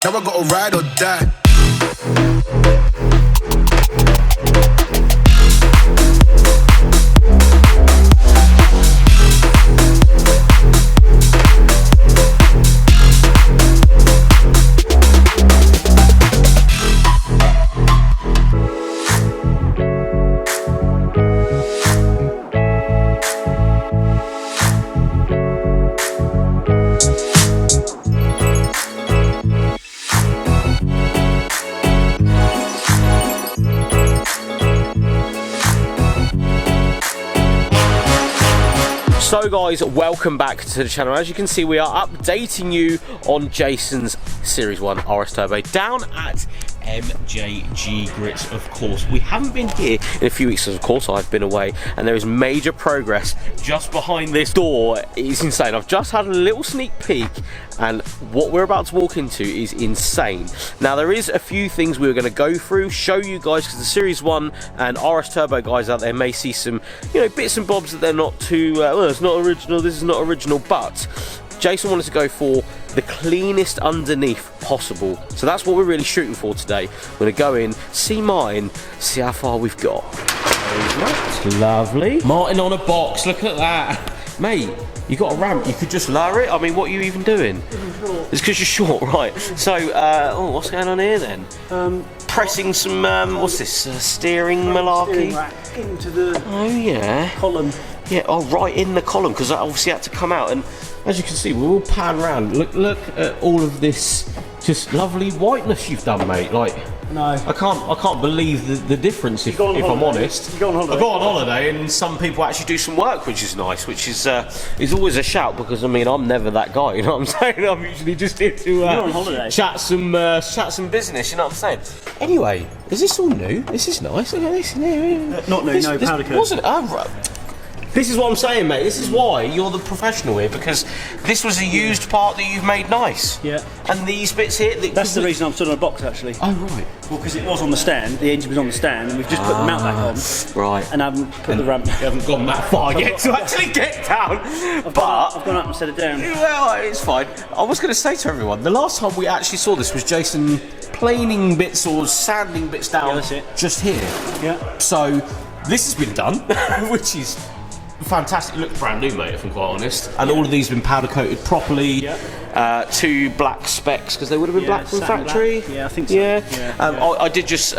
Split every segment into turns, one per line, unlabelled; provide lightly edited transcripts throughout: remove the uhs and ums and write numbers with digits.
Now I gotta ride or die.
So guys, welcome back to the channel. As you can see, we are updating you on Jason's Series 1 RS Turbo down at MJG Grits, of course. We haven't been here in a few weeks, of course. I've been away, and there is major progress just behind this door. It's insane. I've just had a little sneak peek, and what we're about to walk into is insane. Now, there is a few things we were going to go through, show you guys, because the Series 1 and RS Turbo guys out there may see some, bits and bobs that they're not too, well, it's not original, this is not original, but Jason wanted to go for the cleanest underneath possible. So that's what we're really shooting for today. We're going to go in, see mine, see how far we've got. It's lovely. Martin on a box, look at that. Mate, you got a ramp, you could just lower it. I mean, what are you even doing? It's because you're short, right. So, what's going on here then? Pressing some, what's this, steering malarkey?
Into the column.
Yeah, right in the column, because that obviously had to come out. And as you can see, we'll all pan around. Look at all of this just lovely whiteness you've done, mate. Like,
no,
I can't believe the difference. If I'm honest,
you go on holiday.
I go on holiday, and some people actually do some work, which is nice. Which is always a shout, because I mean, I'm never that guy. You know what I'm saying? I'm usually just here to
on holiday.
chat some business. You know what I'm saying? Anyway, is this all new? This is nice. Look at this in here.
Not new. No powder coat.
Wasn't right. This is what I'm saying, mate. This is why you're the professional here, because this was a used part that you've made nice.
Yeah.
And these bits here...
That's the reason I'm stood on a box, actually.
Oh, right.
Well, because it was on the stand, the engine was on the stand, and we've just put the mount back on.
Right.
And I haven't put the ramp...
You haven't gone that far yet to actually get down.
I've gone up and set it down.
Well, it's fine. I was going to say to everyone, the last time we actually saw this was Jason planing bits or sanding bits down.
Yeah, that's it.
Just here.
Yeah.
So, this has been done, which is... fantastic. It looks brand new, mate, if I'm quite honest. And all of these have been powder coated properly. Yeah. 2 black specs, because they would have been black from factory.
Black. Yeah, I think so.
Yeah. I did just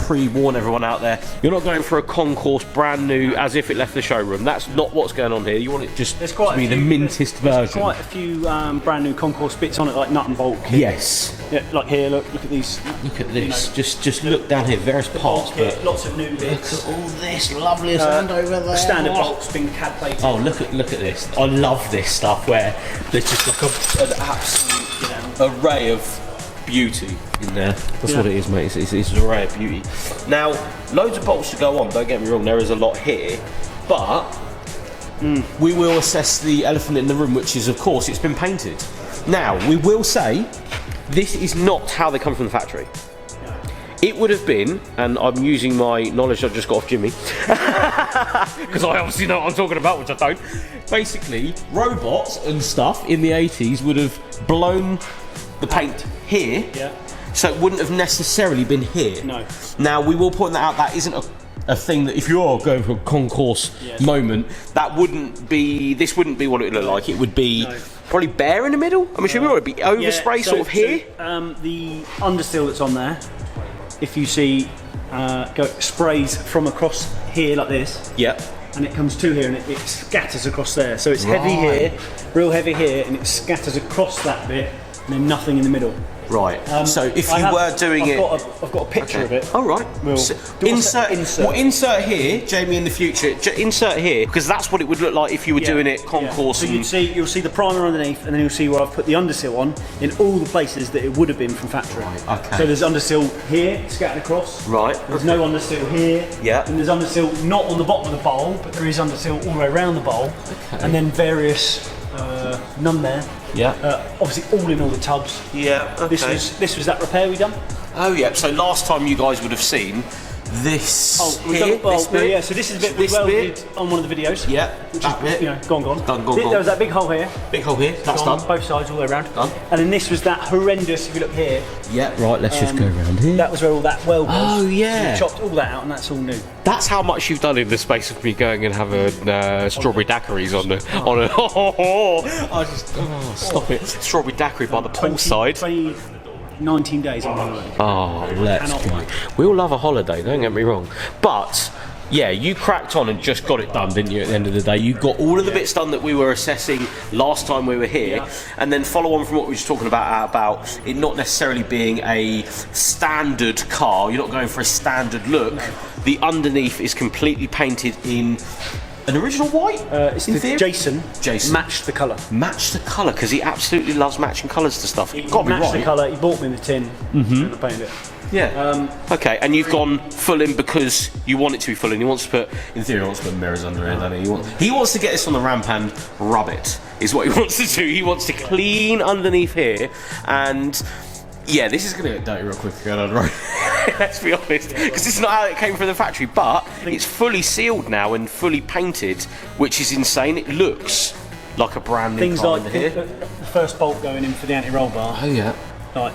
pre-warn everyone out there. You're not going for a concourse brand new as if it left the showroom. That's not what's going on here. You want it just to be the mintest version.
There's quite a few brand new concourse bits on it, like nut and bolt kit.
Yes.
Yeah, like here, look at these.
Look at this. Just look down here. Various parts, but
lots of new bits.
Look at all this lovely stand over there.
The standard bolts being cad plated.
Oh, look at this. I love this stuff where there's just like an absolute array of beauty in there. That's what it is, mate. It's an array of beauty. Now, loads of bolts to go on, don't get me wrong, there is a lot here, but we will assess the elephant in the room, which is, of course, it's been painted. Now, we will say, this is not how they come from the factory. It would have been, and I'm using my knowledge I just got off Jimmy, because I obviously know what I'm talking about, which I don't. Basically, robots and stuff in the 80s would have blown the paint here, so it wouldn't have necessarily been here.
No.
Now, we will point that out, that isn't a thing that if you're going for a concourse moment, that wouldn't be, this wouldn't be what it would look like. It would be probably bare in the middle. I'm assuming it would be overspray sort of here.
The understill that's on there, if you see, sprays from across here like this.
Yep.
And it comes to here and it scatters across there. So it's heavy here, real heavy here, and it scatters across that bit, and then nothing in the middle.
Right. So if you were doing it,
I've got a picture of it.
All right.
We'll
insert. Well, insert here, Jamie. In the future, insert here, because that's what it would look like if you were doing it concourse.
So you'll see the primer underneath, and then you'll see where I've put the undersill on in all the places that it would have been from factory.
Right. Okay.
So there's undersill here, scattered across.
Right.
There's no undersill here.
Yeah.
And there's undersill not on the bottom of the bowl, but there is undersill all the way around the bowl.
Okay.
And then various none there.
Yeah.
Obviously all in all the tubs.
Yeah. Okay.
This was that repair we done.
Oh yeah. So last time you guys would have seen, this
we've
here,
done, well,
this bit.
yeah, so this is a bit we
This
welded
bit.
on one of the videos.
Yeah,
which
that
is,
bit.
you know, gone.
Gone.
There was that big hole here.
Big hole here, that's
Gone,
done.
both sides, all the way around.
Done.
And then this was that horrendous, if you look here,
Yeah, right, let's just go around here.
that was where all that weld was.
Oh, yeah.
So we chopped all that out and that's all new.
That's how much you've done in the space of me going and having strawberry daiquiris on a stop it. Strawberry daiquiri by the poolside.
19 days on holiday.
Oh, let's
Cannot
go.
wait.
We all love a holiday, don't get me wrong. But yeah, you cracked on and just got it done, didn't you, at the end of the day? You got all of the bits done that we were assessing last time we were here, and then follow on from what we were just talking about it not necessarily being a standard car. You're not going for a standard look. The underneath is completely painted in an original white.
It's the Jason matched the colour.
Matched the colour, because he absolutely loves matching colours to stuff.
He
Got me
matched
right.
the colour, he bought me the tin, and I painted it.
Yeah. Okay, and you've gone full in because you want it to be full in. He wants to put, in theory, he wants to put mirrors under it, doesn't he? He wants to get this on the ramp and rub it, is what he wants to do. He wants to clean underneath here, and yeah, this is going to get dirty real quick going on the road. Let's be honest, because this is not how it came from the factory, but it's fully sealed now and fully painted, which is insane. It looks like a brand new
Things
car
like
in here.
the first bolt going in for the anti-roll bar.
Oh yeah.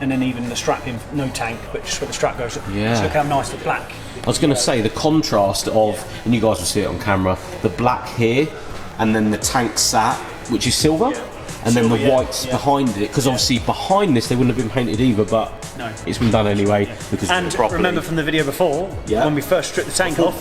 And then even the strap in, no tank, but just where the strap goes.
Yeah.
So look how nice the black.
I was going to say the contrast of, and you guys will see it on camera, the black here, and then the tank sat, which is silver, and then the whites behind it. Because obviously behind this they wouldn't have been painted either, but it's been done anyway because
And
it's properly.
remember from the video before, when we first stripped the tank off,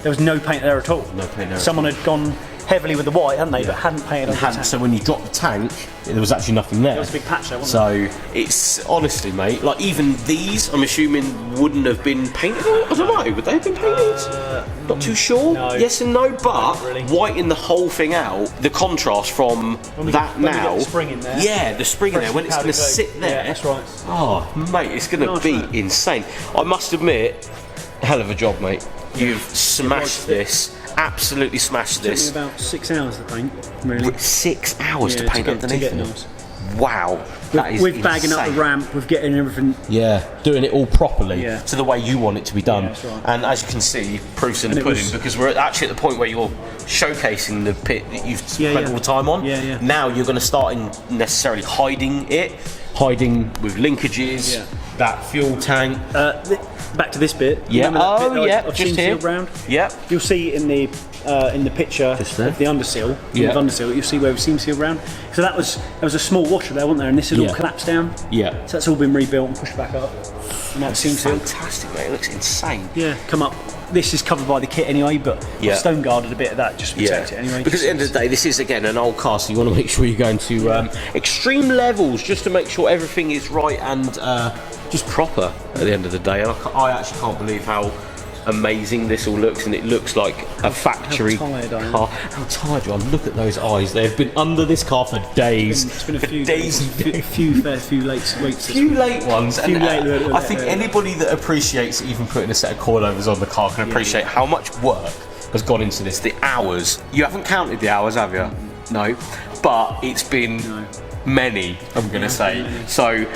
there was no paint there at all.
No paint there.
Someone had gone heavily with the white, hadn't they? But hadn't painted on the tank.
So when you drop the tank, there was actually nothing there.
There was a big patch there, wasn't
So it's honestly, mate, like even these, I'm assuming wouldn't have been painted. I don't know. Would they have been painted? Not too sure.
No.
Yes and no, but
really.
whitening the whole thing out. The contrast from that
when we
now.
get the spring in there.
Yeah, the spring in there when it's going to sit there.
Yeah, that's right.
Oh, mate, it's going to be insane. I must admit, hell of a job, mate. You've smashed this. Absolutely smashed this.
It took me about 6 hours to paint, really.
6 hours to paint
to
underneath
get
it.
nice.
Wow, that is
With bagging up the
insane.
ramp, with getting everything.
Yeah, doing it all properly
Yeah.
to the way you want it to be done.
Yeah, that's right.
And as you can see, proof's in the
it
pudding,
was-
because we're actually at the point where you're showcasing the pit that you've spent
yeah.
all the time on.
Yeah, yeah.
Now you're going to start in necessarily hiding with linkages, that fuel tank.
Back to this bit.
Yeah.
Remember that
Oh,
bit that
yeah.
I've
Just
seen
here.
sealed round?
Yep.
You'll see in the picture
there.
of the underseal,
Yeah.
the underseal, you'll see where we've seen sealed round. So there was a small washer there, wasn't there? And this had all
Yeah.
collapsed down.
Yeah.
So that's all been rebuilt and pushed back up. And now it's seam sealed.
Fantastic, mate. It looks insane.
Yeah, come up. This is covered by the kit anyway, but
Yeah.
I've stone guarded a bit of that just to protect it anyway.
Because at the end of the day, this is again an old car, so you want to make sure you're going to extreme levels just to make sure everything is right and just proper at the end of the day. And I actually can't believe how amazing this all looks, and it looks like a factory
how tired I am.
car. How tired you are! Look at those eyes. They've been under this car for days.
It's been a
for
few
days.
a few late weeks.
Few late ones,
Few
and
late-
I think anybody that appreciates even putting a set of coilovers on the car can appreciate how much work has gone into this. The hours, you haven't counted the hours, have you? No, but it's been many, I'm going to say. So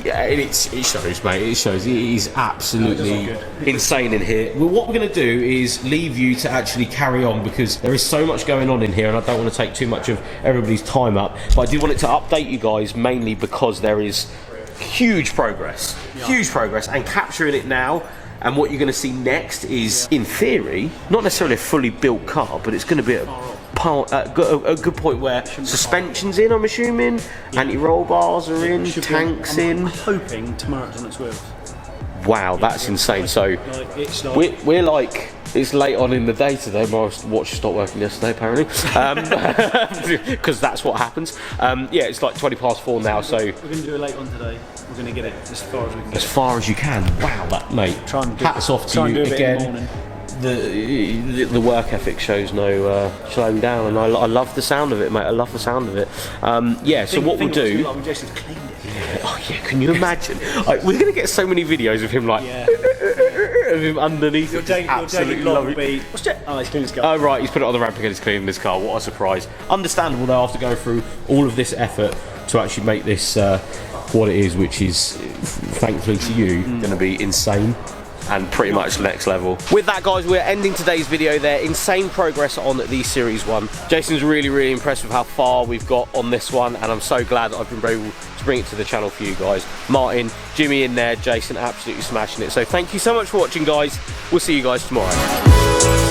yeah, it shows, mate. It shows. It is absolutely insane in here. Well, what we're going to do is leave you to actually carry on, because there is so much going on in here, and I don't want to take too much of everybody's time up. But I do want it to update you guys, mainly because there is huge progress, and capturing it now. And what you're going to see next is, in theory, not necessarily a fully built car, but it's going to be a good point where suspension's in, I'm assuming, anti-roll bars are in, tanks in.
I'm hoping tomorrow it's on its wheels.
Wow, that's insane. So we're like, it's late on in the day today. My watch stopped working yesterday, apparently, because that's what happens. Yeah, it's like 4:20 now. So
we're going to do a late one today. We're going to get it as far as we can.
As far as you can. Wow, that mate. Hats off to you again. The work ethic shows no slowing down, and I love the sound of it, mate. I love the sound of it. Yeah. So what we'll do?
Jason's cleaned it.
Oh yeah, can you imagine? We're gonna get so many videos of him like of him underneath.
Your daily vlog will be. What's that? Oh, he's cleaned his car.
Oh right, he's put it on the ramp again. He's cleaning his car. What a surprise! Understandable though, after going through all of this effort to actually make this what it is, which is thankfully to you going to be insane. and pretty much next level. With that, guys, we're ending today's video there. Insane progress on the Series 1. Jason's really impressed with how far we've got on this one, and I'm so glad that I've been able to bring it to the channel for you guys. Martin, Jimmy in there, Jason absolutely smashing it. So thank you so much for watching, guys. We'll see you guys tomorrow.